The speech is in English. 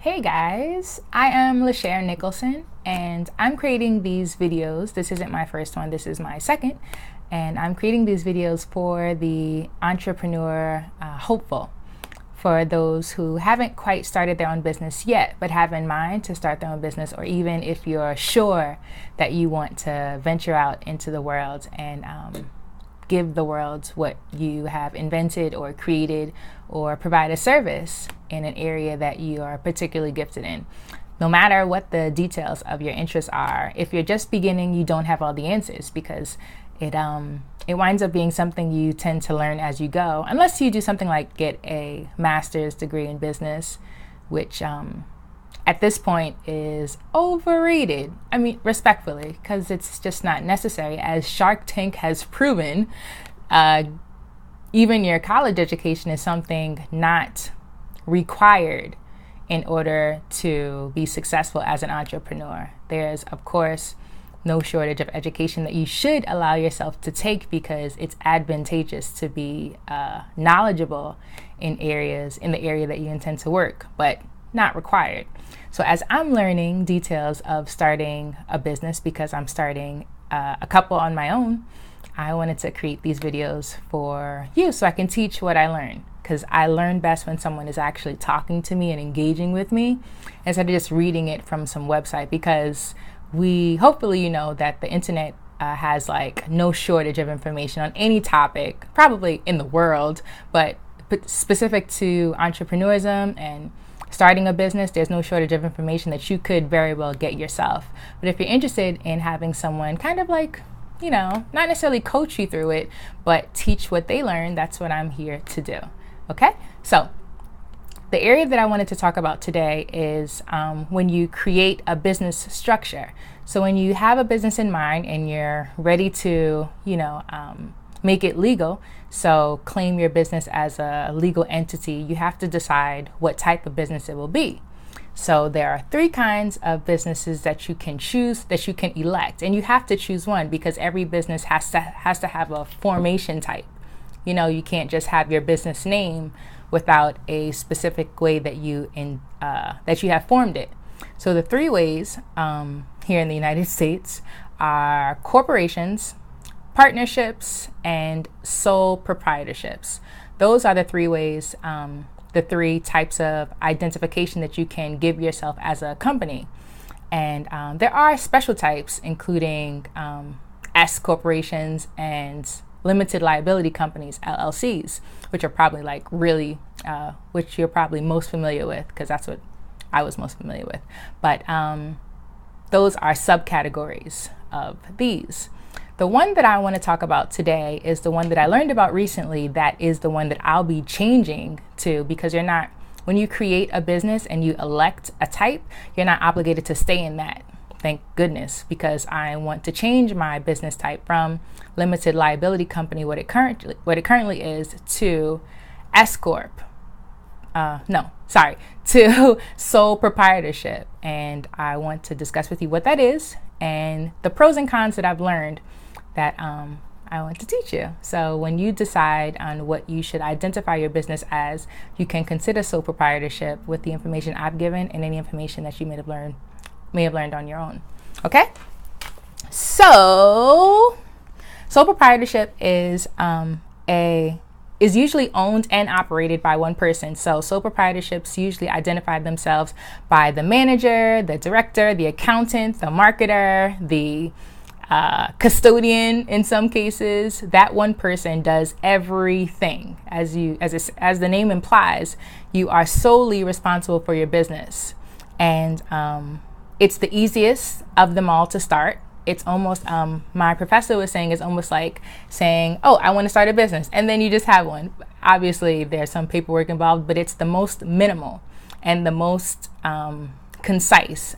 Hey guys, I am LaShare Nicholson and I'm creating these videos. This isn't my first one, this is my second. And I'm creating these videos for the entrepreneur hopeful, for those who haven't quite started their own business yet, but have in mind to start their own business, or even if you're sure that you want to venture out into the world and give the world what you have invented or created, or provide a service in an area that you are particularly gifted in. No matter what the details of your interests are, if you're just beginning, you don't have all the answers, because it winds up being something you tend to learn as you go, unless you do something like get a master's degree in business, which at this point is overrated. I mean, respectfully, because it's just not necessary. As Shark Tank has proven, even your college education is something not required in order to be successful as an entrepreneur. There's, of course, no shortage of education that you should allow yourself to take, because it's advantageous to be knowledgeable in the area that you intend to work, but not required. So as I'm learning details of starting a business, because I'm starting a couple on my own, I wanted to create these videos for you so I can teach what I learn, because I learn best when someone is actually talking to me and engaging with me instead of just reading it from some website, because hopefully you know that the internet has like no shortage of information on any topic, probably in the world, but specific to entrepreneurism and starting a business, there's no shortage of information that you could very well get yourself. But if you're interested in having someone kind of like, you know, not necessarily coach you through it, but teach what they learn, that's what I'm here to do. Okay? So the area that I wanted to talk about today is when you create a business structure. So when you have a business in mind and you're ready to, make it legal, so claim your business as a legal entity, you have to decide what type of business it will be. So there are 3 kinds of businesses that you can choose, that you can elect, and you have to choose one because every business has to have a formation type. You know, you can't just have your business name without a specific way that you have formed it. So the 3 ways here in the United States are corporations, partnerships, and sole proprietorships. Those are the 3 ways, the 3 types of identification that you can give yourself as a company. And there are special types, including S corporations and limited liability companies, LLCs, which are probably like really, which you're probably most familiar with, because that's what I was most familiar with. But those are subcategories of these. The one that I want to talk about today is the one that I learned about recently. That is the one that I'll be changing to, because when you create a business and you elect a type, you're not obligated to stay in that. Thank goodness, because I want to change my business type from limited liability company, what it currently is, to S corp. To sole proprietorship. And I want to discuss with you what that is and the pros and cons that I've learned that I want to teach you. So when you decide on what you should identify your business as, you can consider sole proprietorship with the information I've given and any information that you may have learned on your own. Okay? So sole proprietorship is usually owned and operated by one person. So sole proprietorships usually identify themselves by the manager, the director, the accountant, the marketer, the custodian. In some cases, that one person does everything. As the name implies, you are solely responsible for your business, and it's the easiest of them all to start. It's almost, my professor was saying, it's almost like saying, oh, I want to start a business, and then you just have one. Obviously, there's some paperwork involved, but it's the most minimal and the most concise